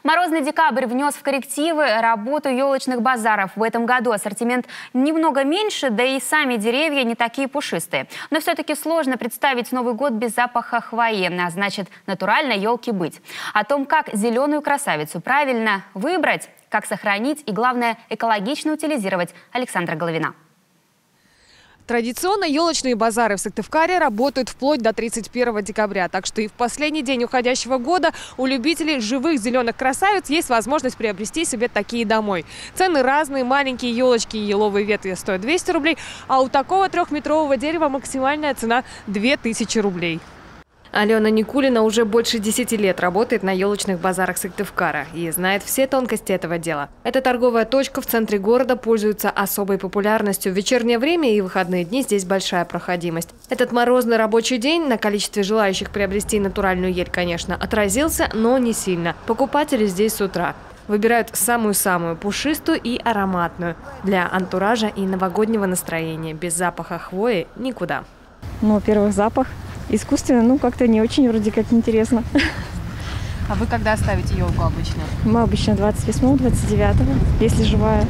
Морозный декабрь внес в коррективы работу елочных базаров. В этом году ассортимент немного меньше, да и сами деревья не такие пушистые. Но все-таки сложно представить Новый год без запаха хвои, а значит, натурально елки быть. О том, как зеленую красавицу правильно выбрать, как сохранить и, главное, экологично утилизировать, Александра Головина. Традиционно елочные базары в Сыктывкаре работают вплоть до 31 декабря. Так что и в последний день уходящего года у любителей живых зеленых красавиц есть возможность приобрести себе такие домой. Цены разные. Маленькие елочки и еловые ветви стоят 200 рублей, а у такого 3-метрового дерева максимальная цена 2000 рублей. Алена Никулина уже больше 10 лет работает на елочных базарах Сыктывкара и знает все тонкости этого дела. Эта торговая точка в центре города пользуется особой популярностью. В вечернее время и выходные дни здесь большая проходимость. Этот морозный рабочий день на количестве желающих приобрести натуральную ель, конечно, отразился, но не сильно. Покупатели здесь с утра выбирают самую-самую пушистую и ароматную для антуража и новогоднего настроения. Без запаха хвои никуда. Ну, во-первых, запах. Искусственно, как-то не очень вроде как интересно. А вы когда ставите елку обычно? Мы обычно 28-го, 29-го, если живая,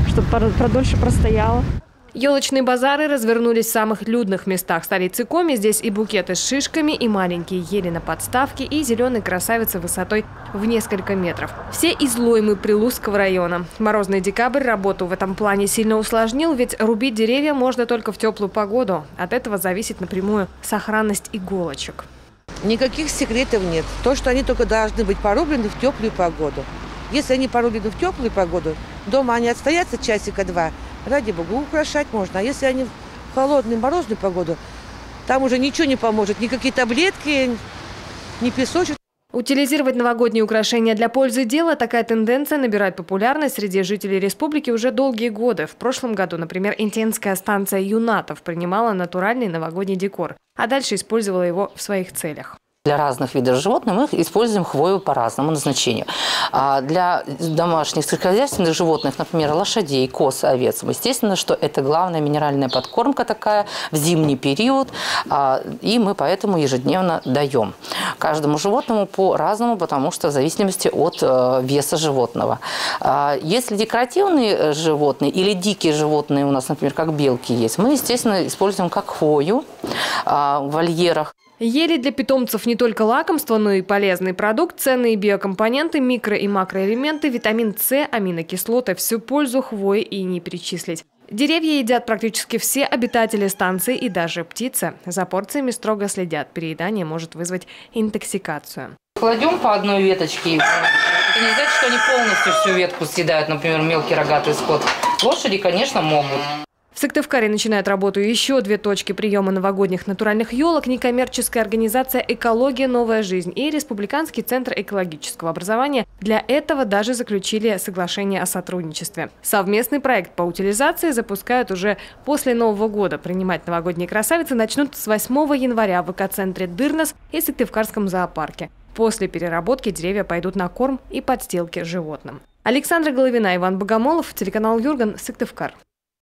чтобы продольше простояла. Елочные базары развернулись в самых людных местах столицы Коми. Здесь и букеты с шишками, и маленькие ели на подставке, и зеленые красавицы высотой в несколько метров. Все из Лоймы Прилузского района. Морозный декабрь работу в этом плане сильно усложнил, ведь рубить деревья можно только в теплую погоду. От этого зависит напрямую сохранность иголочек. Никаких секретов нет. То, что они только должны быть порублены в теплую погоду. Если они порублены в теплую погоду, дома они отстоятся часика-два. Ради бога, украшать можно. А если они в холодную, морозную погоду, там уже ничего не поможет. Никакие таблетки, ни песочек. Утилизировать новогодние украшения для пользы дела – такая тенденция набирает популярность среди жителей республики уже долгие годы. В прошлом году, например, Интенская станция Юнатов принимала натуральный новогодний декор, а дальше использовала его в своих целях. Для разных видов животных мы используем хвою по разному назначению. Для домашних сельскохозяйственных животных, например, лошадей, коз, овец, естественно, что это главная минеральная подкормка такая в зимний период, и мы поэтому ежедневно даем. Каждому животному по-разному, потому что в зависимости от веса животного. Если декоративные животные или дикие животные у нас, например, как белки есть, мы, естественно, используем как хвою в вольерах. Ели для питомцев не только лакомство, но и полезный продукт, ценные биокомпоненты, микро- и макроэлементы, витамин С, аминокислоты. Всю пользу хвои и не перечислить. Деревья едят практически все обитатели станции и даже птицы. За порциями строго следят. Переедание может вызвать интоксикацию. Кладем по одной веточке. Это не значит, что они полностью всю ветку съедают, например, мелкий рогатый скот. Лошади, конечно, могут. В Сыктывкаре начинает работу еще 2 точки приема новогодних натуральных елок: некоммерческая организация «Экология. Новая жизнь» и Республиканский центр экологического образования. Для этого даже заключили соглашение о сотрудничестве. Совместный проект по утилизации запускают уже после Нового года. Принимать новогодние красавицы начнут с 8 января в экоцентре «Дырнос» и Сыктывкарском зоопарке. После переработки деревья пойдут на корм и подстилки животным. Александра Головина, Иван Богомолов, телеканал Юрган, Сыктывкар.